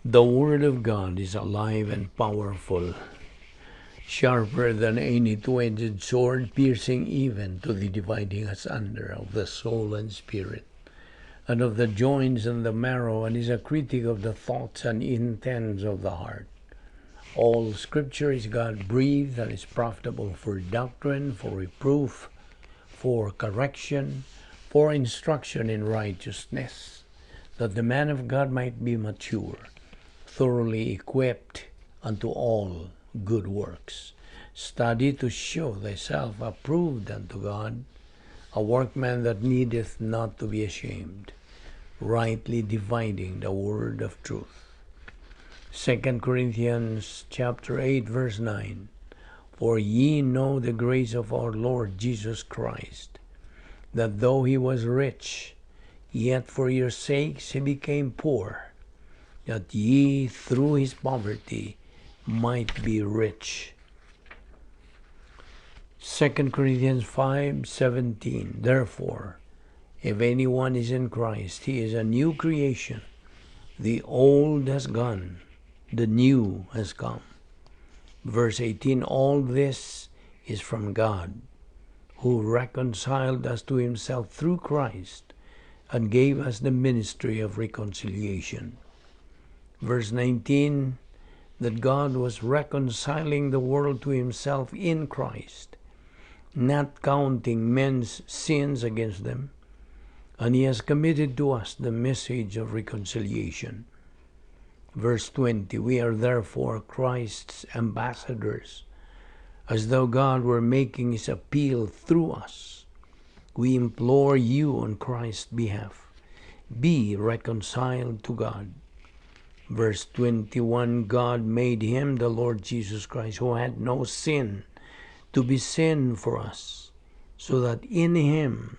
The Word of God is alive and powerful, sharper than any two-edged sword, piercing even to the dividing asunder of the soul and spirit, and of the joints and the marrow, and is a critic of the thoughts and intents of the heart. All Scripture is God-breathed and is profitable for doctrine, for reproof, for correction, for instruction in righteousness, that the man of God might be mature, thoroughly equipped unto all good works. Study to show thyself approved unto God, a workman that needeth not to be ashamed, rightly dividing the word of truth. 2 Corinthians chapter 8, verse 9. For ye know the grace of our Lord Jesus Christ, that though he was rich, yet for your sakes he became poor, that ye through his poverty might be rich. 2 Corinthians 5:17. Therefore, if anyone is in Christ, he is a new creation. The old has gone, the new has come. Verse 18, all this is from God, who reconciled us to himself through Christ, and gave us the ministry of reconciliation. Verse 19, that God was reconciling the world to himself in Christ, not counting men's sins against them, and he has committed to us the message of reconciliation. Verse 20, we are therefore Christ's ambassadors, as though God were making his appeal through us. We implore you on Christ's behalf, be reconciled to God. Verse 21, God made him, the Lord Jesus Christ, who had no sin, to be sin for us, so that in him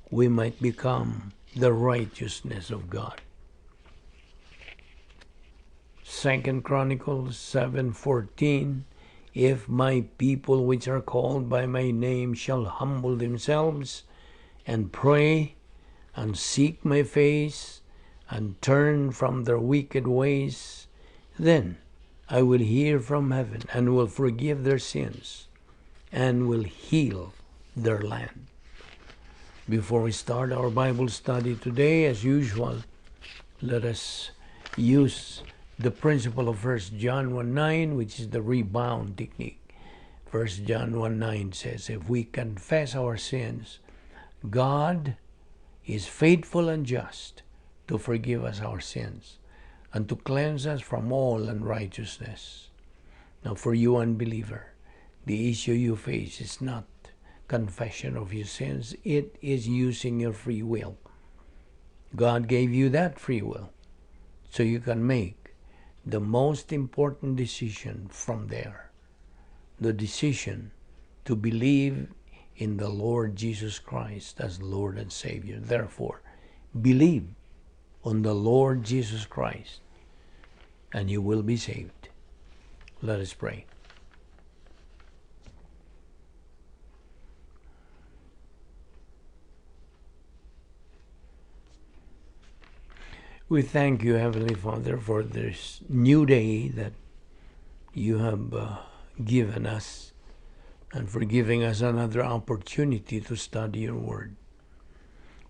we might become the righteousness of God. 2 Chronicles 7:14, if my people which are called by my name shall humble themselves and pray and seek my face and turn from their wicked ways, then I will hear from heaven and will forgive their sins and will heal their land. Before we start our Bible study today, as usual, let us use the principle of 1 John 1:9, which is the rebound technique. 1 John 1:9 says, if we confess our sins, God is faithful and just to forgive us our sins and to cleanse us from all unrighteousness. Now, for you unbeliever, the issue you face is not confession of your sins. It is using your free will. God gave you that free will so you can make the most important decision from there. The decision to believe in the Lord Jesus Christ as Lord and Savior. Therefore, believe on the Lord Jesus Christ and you will be saved. Let us pray. We thank you, Heavenly Father, for this new day that you have given us and for giving us another opportunity to study your word.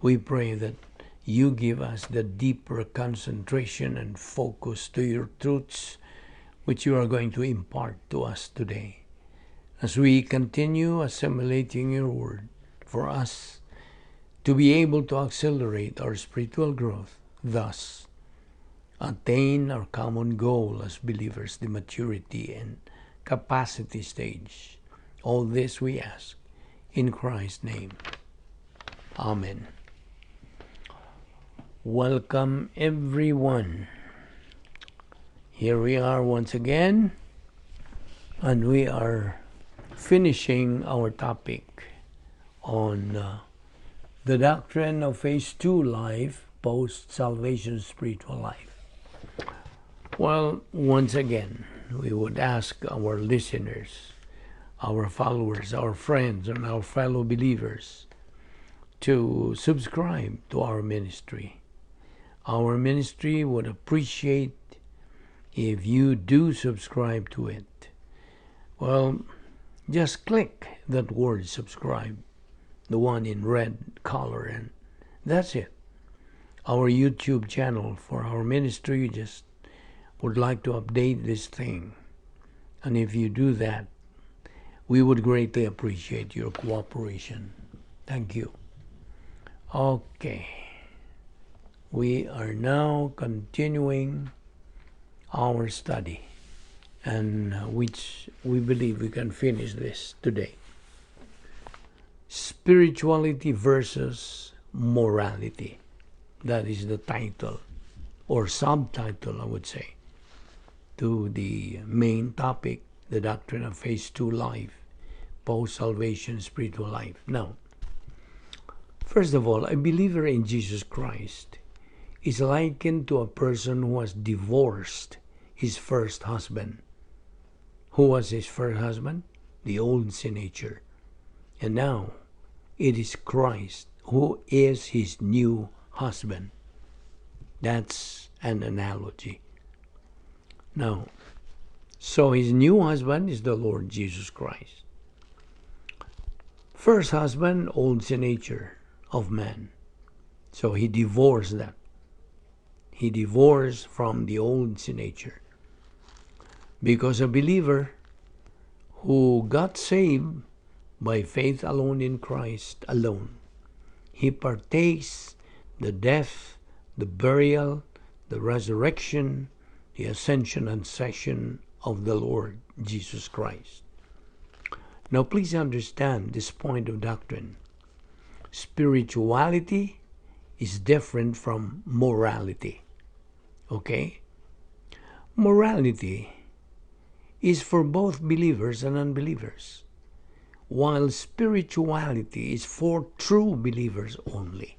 We pray that you give us the deeper concentration and focus to your truths, which you are going to impart to us today. As we continue assimilating your word for us to be able to accelerate our spiritual growth, thus attain our common goal as believers, the maturity and capacity stage. All this we ask in Christ's name. Amen. Welcome everyone. Here we are once again, and we are finishing our topic on the doctrine of phase 2 life, post-salvation spiritual life. Well, once again, we would ask our listeners, our followers, our friends, and our fellow believers to subscribe to our ministry. Our ministry would appreciate if you do subscribe to it, well, just click that word subscribe, the one in red color, and that's it. Our YouTube channel for our ministry just would like to update this thing. And if you do that, we would greatly appreciate your cooperation. Thank you. Okay. We are now continuing our study, and which we believe we can finish this today. Spirituality versus morality. That is the title, or subtitle, I would say, to the main topic, the doctrine of phase 2 life, post-salvation spiritual life. Now, first of all, a believer in Jesus Christ is likened to a person who has divorced his first husband. Who was his first husband? The old sin nature. And now, it is Christ who is his new husband. That's an analogy. Now, so his new husband is the Lord Jesus Christ. First husband, old sin nature of man. So he divorced that. He divorced from the old sin nature. Because a believer who got saved by faith alone in Christ alone, he partakes the death, the burial, the resurrection, the ascension and session of the Lord Jesus Christ. Now please understand this point of doctrine. Spirituality is different from morality. Okay? Morality is for both believers and unbelievers, while spirituality is for true believers only.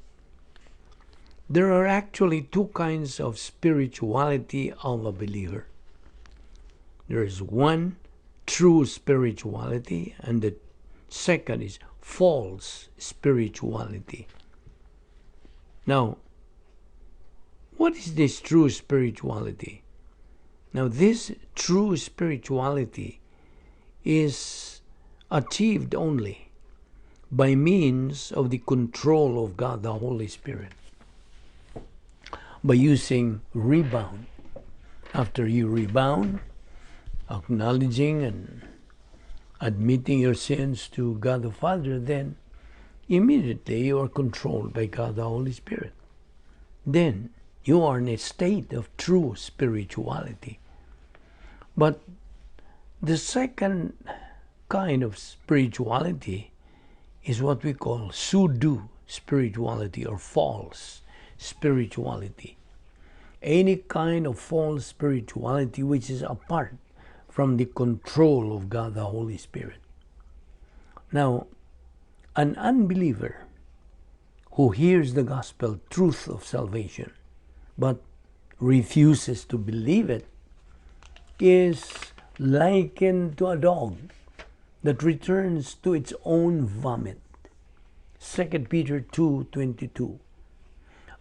There are actually two kinds of spirituality of a believer. There is one, true spirituality, and the second is false spirituality. Now, what is this true spirituality? Now, this true spirituality is achieved only by means of the control of God, the Holy Spirit. By using rebound. After you rebound, acknowledging and admitting your sins to God the Father, then immediately you are controlled by God the Holy Spirit. Then you are in a state of true spirituality. But the second kind of spirituality is what we call pseudo spirituality or false spirituality. Any kind of false spirituality which is apart from the control of God the Holy Spirit. Now, an unbeliever who hears the gospel truth of salvation but refuses to believe it is likened to a dog that returns to its own vomit. 2 Peter 2:22.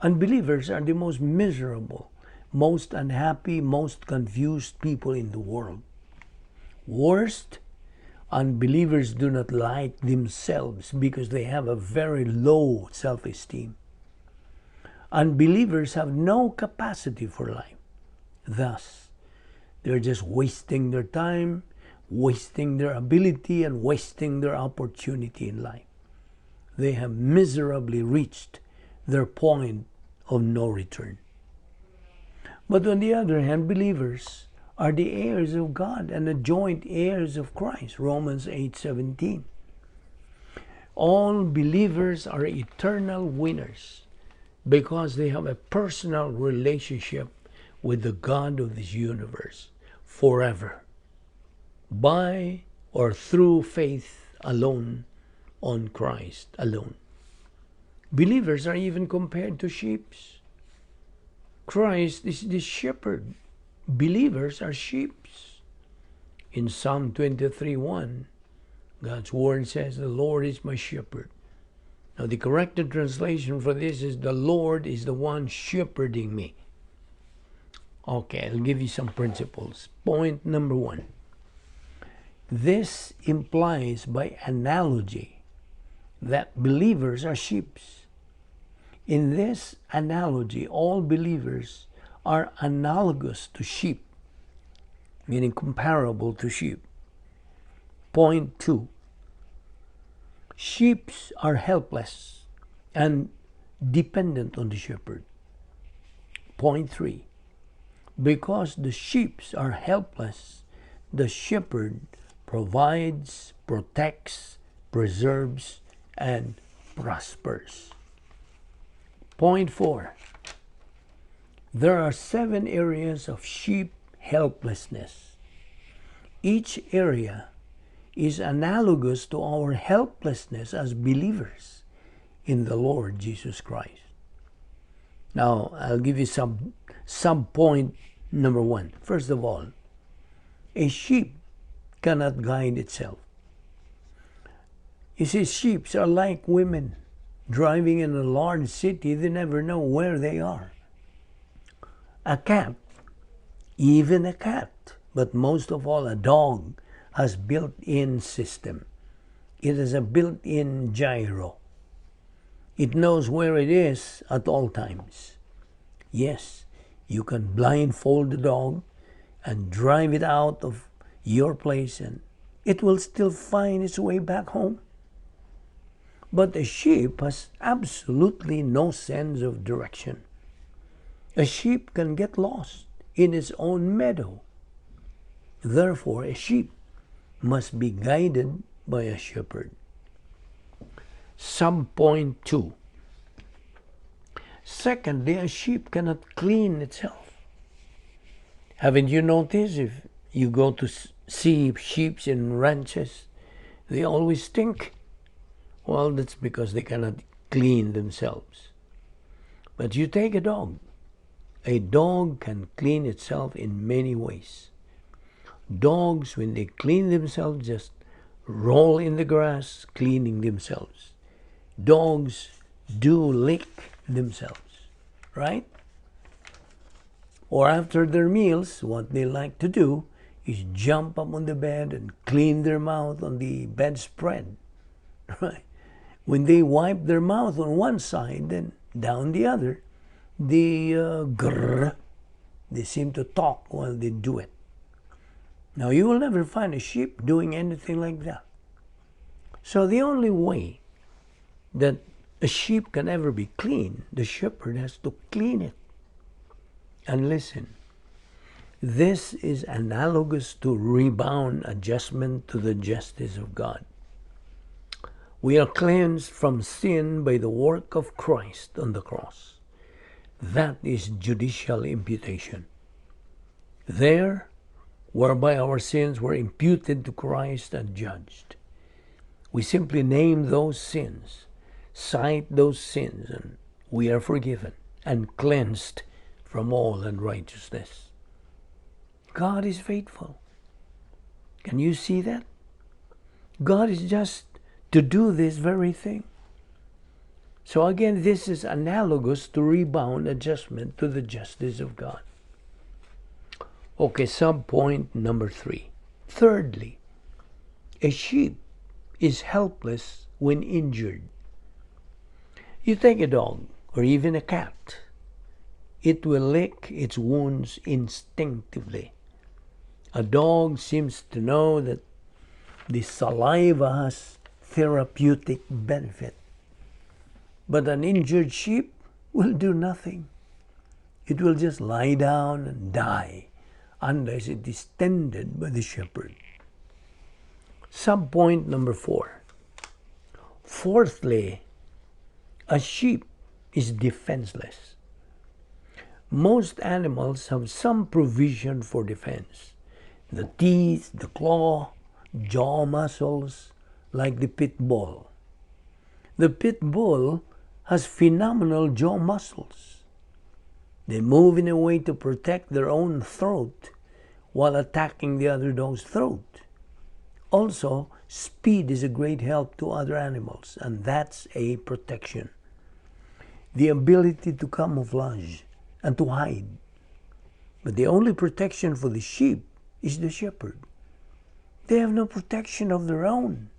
Unbelievers are the most miserable, most unhappy, most confused people in the world. Worst, unbelievers do not like themselves because they have a very low self-esteem. Unbelievers have no capacity for life. Thus, they're just wasting their time, wasting their ability, and wasting their opportunity in life. They have miserably reached their point of no return. But on the other hand, believers are the heirs of God and the joint heirs of Christ, Romans 8:17. All believers are eternal winners because they have a personal relationship with the God of this universe forever, by or through faith alone on Christ alone. Believers are even compared to sheep. Christ is the shepherd. Believers are sheep. In Psalm 23:1, God's word says, "The Lord is my shepherd." Now the corrected translation for this is, "The Lord is the one shepherding me." Okay, I'll give you some principles. Point number one. This implies by analogy that believers are sheep. In this analogy, all believers are analogous to sheep, meaning comparable to sheep. Point two. Sheep are helpless and dependent on the shepherd. Point three. Because the sheep are helpless, the shepherd provides, protects, preserves, and prospers. Point four. There are 7 areas of sheep helplessness. Each area is analogous to our helplessness as believers in the Lord Jesus Christ. Now, I'll give you some point number one. First of all, a sheep cannot guide itself. You see, sheep are like women driving in a large city. They never know where they are. A cat, even a cat, but most of all a dog, has built-in system. It has a built-in gyro. It knows where it is at all times. Yes, you can blindfold the dog and drive it out of your place and it will still find its way back home. But a sheep has absolutely no sense of direction. A sheep can get lost in its own meadow. Therefore, a sheep must be guided by a shepherd. Subpoint 2. Secondly, a sheep cannot clean itself. Haven't you noticed if you go to see sheep in ranches, they always stink? Well, that's because they cannot clean themselves. But you take a dog. A dog can clean itself in many ways. Dogs, when they clean themselves, just roll in the grass, cleaning themselves. Dogs do lick themselves, right? Or after their meals, what they like to do is jump up on the bed and clean their mouth on the bedspread, right? When they wipe their mouth on one side, then down the other, they seem to talk while they do it. Now, you will never find a sheep doing anything like that. So the only way that a sheep can ever be clean, the shepherd has to clean it. And listen, this is analogous to rebound adjustment to the justice of God. We are cleansed from sin by the work of Christ on the cross. That is judicial imputation. There, whereby our sins were imputed to Christ and judged. We simply name those sins, cite those sins, and we are forgiven and cleansed from all unrighteousness. God is faithful. Can you see that? God is just to do this very thing. So again, this is analogous to rebound adjustment to the justice of God. Okay, subpoint number 3. Thirdly, a sheep is helpless when injured. You take a dog or even a cat. It will lick its wounds instinctively. A dog seems to know that the saliva has therapeutic benefit. But an injured sheep will do nothing. It will just lie down and die unless it is tended by the shepherd. Subpoint number 4. Fourthly, a sheep is defenseless. Most animals have some provision for defense. The teeth, the claw, jaw muscles, like the pit bull. The pit bull has phenomenal jaw muscles. They move in a way to protect their own throat while attacking the other dog's throat. Also, speed is a great help to other animals, and that's a protection. The ability to camouflage and to hide. But the only protection for the sheep is the shepherd. They have no protection of their own.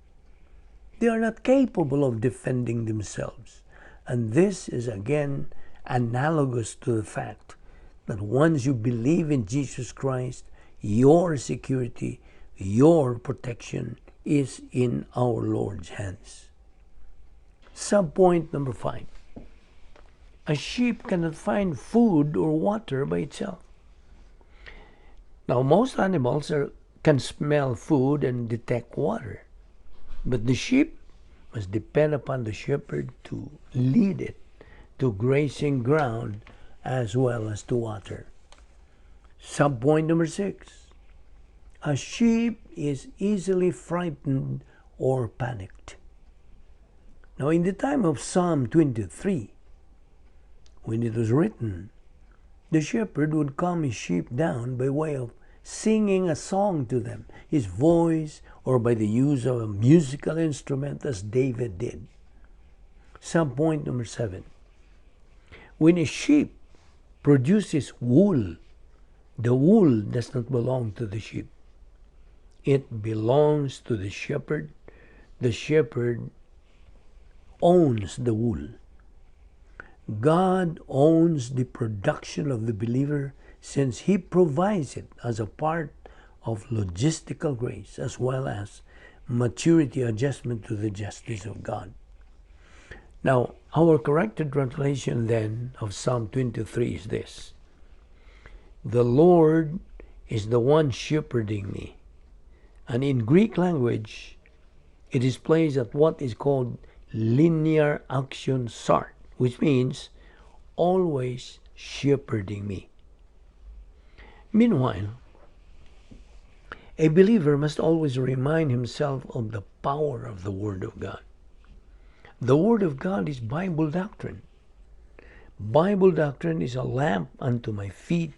They are not capable of defending themselves. And this is again analogous to the fact that once you believe in Jesus Christ, your security, your protection is in our Lord's hands. Subpoint number 5. A sheep cannot find food or water by itself. Now, most animals can smell food and detect water, but the sheep must depend upon the shepherd to lead it to grazing ground as well as to water. Subpoint number 6. A sheep is easily frightened or panicked. Now, in the time of Psalm 23, when it was written, the shepherd would calm his sheep down by way of singing a song to them, his voice, or by the use of a musical instrument as David did. Subpoint number 7. When a sheep produces wool, the wool does not belong to the sheep. It belongs to the shepherd. The shepherd owns the wool. God owns the production of the believer since He provides it as a part of logistical grace as well as maturity adjustment to the justice of God. Now, our corrected translation then of Psalm 23 is this: the Lord is the one shepherding me. And in Greek language, it is placed at what is called linear action sart, which means always shepherding me. Meanwhile, a believer must always remind himself of the power of the Word of God. The Word of God is Bible doctrine. Bible doctrine is a lamp unto my feet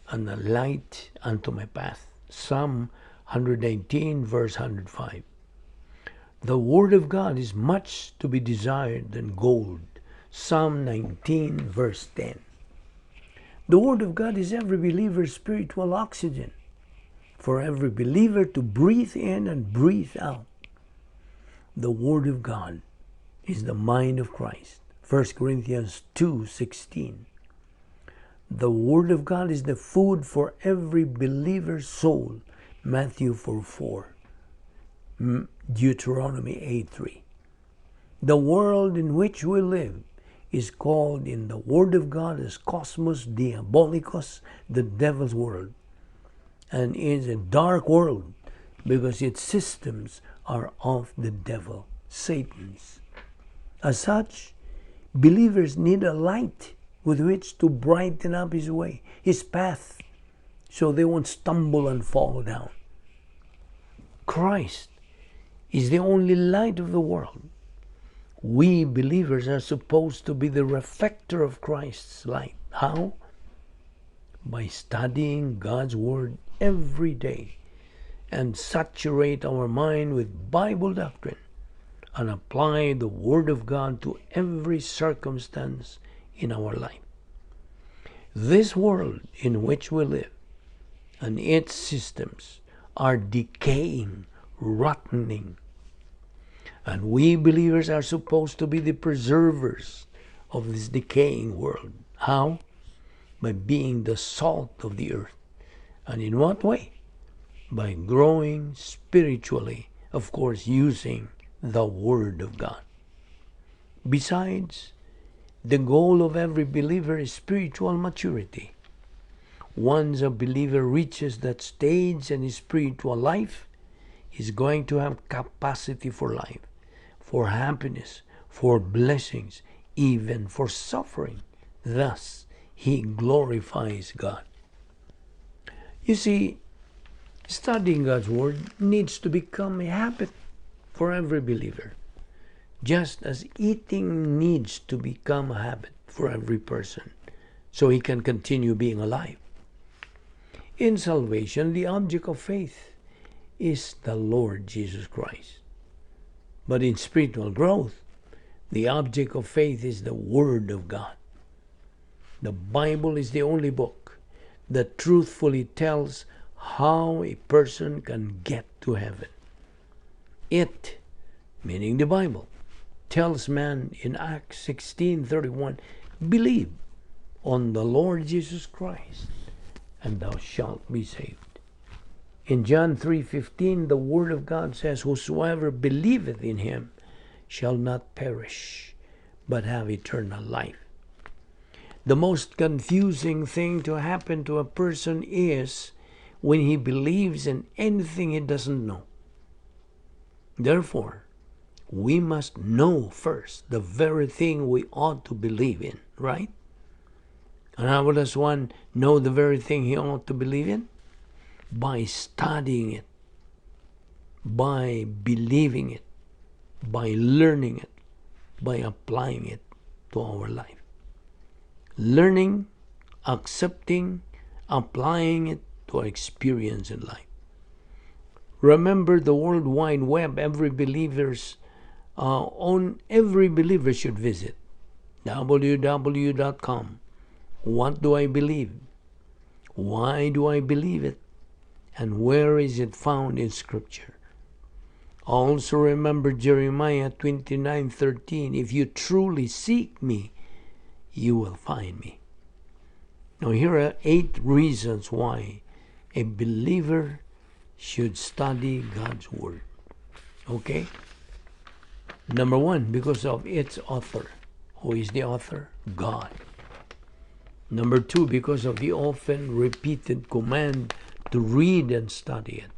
and a light unto my path. Psalm 119 verse 105. The Word of God is much to be desired than gold. Psalm 19 verse 10. The Word of God is every believer's spiritual oxygen for every believer to breathe in and breathe out. The Word of God is the mind of Christ. 1 Corinthians 2:16. The Word of God is the food for every believer's soul. Matthew 4:4. Deuteronomy 8:3. The world in which we live is called in the Word of God as Cosmos Diabolicus, the devil's world, and is a dark world because its systems are of the devil, Satan's. As such, believers need a light with which to brighten up his way, his path, so they won't stumble and fall down. Christ is the only light of the world. We believers are supposed to be the reflector of Christ's light. How? By studying God's Word every day and saturate our mind with Bible doctrine and apply the Word of God to every circumstance in our life. This world in which we live and its systems are decaying, rottening. And we believers are supposed to be the preservers of this decaying world. How? By being the salt of the earth. And in what way? By growing spiritually, of course, using the Word of God. Besides, the goal of every believer is spiritual maturity. Once a believer reaches that stage in his spiritual life, he's going to have capacity for life, for happiness, for blessings, even for suffering. Thus, he glorifies God. You see, studying God's Word needs to become a habit for every believer, just as eating needs to become a habit for every person, so he can continue being alive. In salvation, the object of faith is the Lord Jesus Christ. But in spiritual growth, the object of faith is the Word of God. The Bible is the only book that truthfully tells how a person can get to heaven. It, meaning the Bible, tells man in Acts 16:31, believe on the Lord Jesus Christ, and thou shalt be saved. In John 3:15, the Word of God says, whosoever believeth in him shall not perish, but have eternal life. The most confusing thing to happen to a person is when he believes in anything he doesn't know. Therefore, we must know first the very thing we ought to believe in, right? And how does one know the very thing he ought to believe in? By studying it, by believing it, by learning it, by applying it to our life. Learning, accepting, applying it to our experience in life. Remember the World Wide Web, every believer should visit www.com. What do I believe? Why do I believe it? And where is it found in Scripture? Also remember Jeremiah 29:13. If you truly seek me, you will find me. Now here are 8 reasons why a believer should study God's Word. Okay? Number 1, because of its author. Who is the author? God. Number 2, because of the often repeated command to read and study it.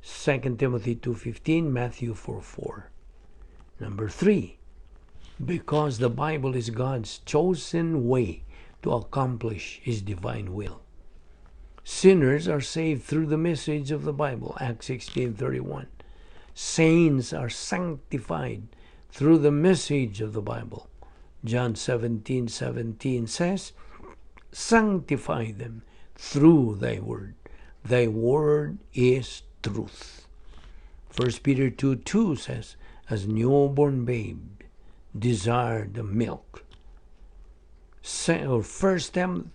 2 Timothy 2:15, Matthew 4:4. Number 3, because the Bible is God's chosen way to accomplish His divine will. Sinners are saved through the message of the Bible, Acts 16:31. Saints are sanctified through the message of the Bible. John 17:17 says, sanctify them through thy word. Thy word is truth. 1 Peter 2:2 says, as newborn babe desire the milk. Or 1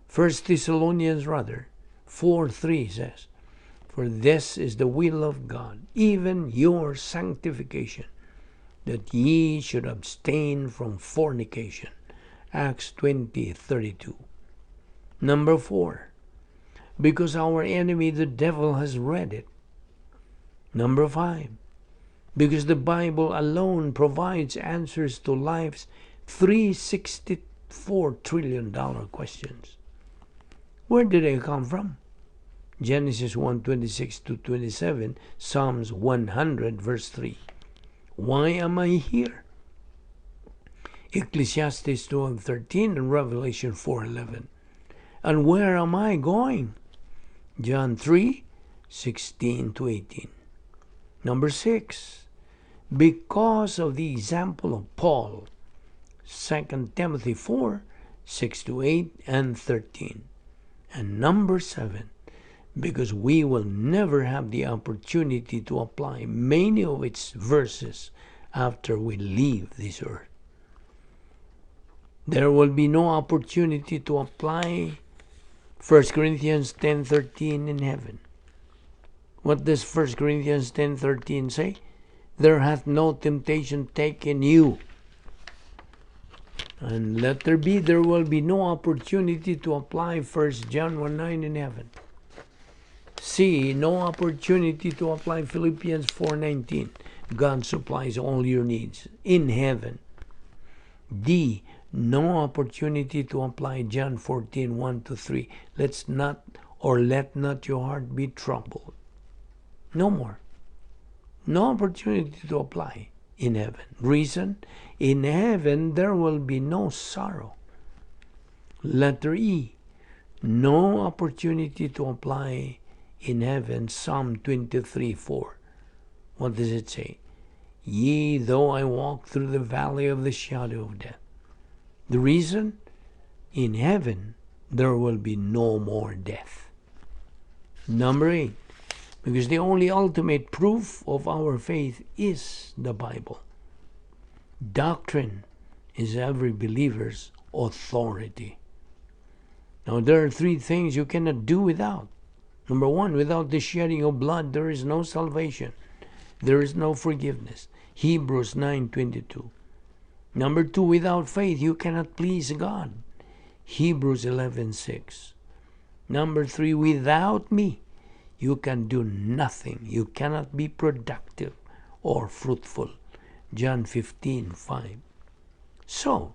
Thessalonians 4:3 says, for this is the will of God, even your sanctification, that ye should abstain from fornication. Acts 20:32. Number 4, because our enemy the devil has read it. Number 5, because the Bible alone provides answers to life's $364 trillion questions. Where did they come from? Genesis 1:26-27, Psalms 100 verse 3. Why am I here? Ecclesiastes 12:13 and Revelation 4:11. And where am I going? John 3:16-18. Number 6, because of the example of Paul, 2 Timothy 4:6-8 and 13. And number 7, because we will never have the opportunity to apply many of its verses after we leave this earth. There will be no opportunity to apply 1 Corinthians 10:13 in heaven. What does 1 Corinthians 10:13 say? There hath no temptation taken you. And letter B, there will be no opportunity to apply 1 John 1:9 in heaven. C, no opportunity to apply Philippians 4:19. God supplies all your needs in heaven. D, no opportunity to apply John 14:1-3. Let not your heart be troubled. No more. No opportunity to apply in heaven. Reason, in heaven there will be no sorrow. Letter E, no opportunity to apply in heaven Psalm 23:4. What does it say? Yea, though I walk through the valley of the shadow of death. The reason? In heaven there will be no more death. Number 8, because the only ultimate proof of our faith is the Bible. Doctrine is every believer's authority. Now, there are three things you cannot do without. Number one, without the shedding of blood, there is no salvation. There is no forgiveness. Hebrews 9:22. Number two, without faith, you cannot please God. Hebrews 11:6. Number three, without me, you can do nothing. You cannot be productive or fruitful. John 15:5. So,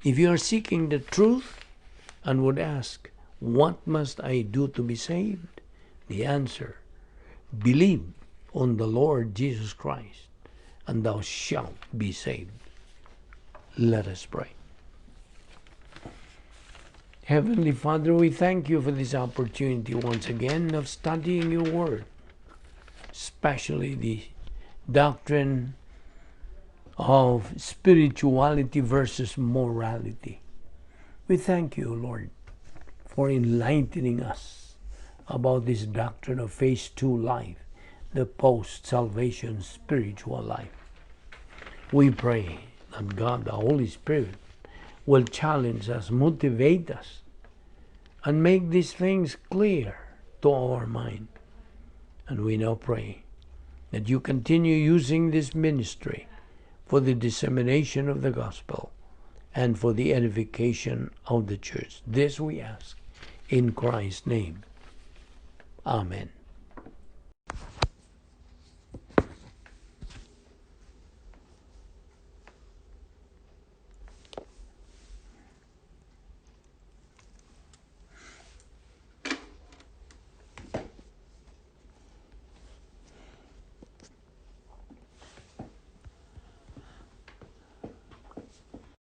if you are seeking the truth and would ask, what must I do to be saved? The answer, believe on the Lord Jesus Christ, and thou shalt be saved. Let us pray. Heavenly Father, we thank you for this opportunity once again of studying your word, especially the doctrine of spirituality versus morality. We thank you, Lord, for enlightening us about this doctrine of phase 2 life, the post-salvation spiritual life. We pray that God, the Holy Spirit, will challenge us, motivate us, and make these things clear to our mind. And we now pray that you continue using this ministry for the dissemination of the gospel and for the edification of the church. This we ask in Christ's name. Amen.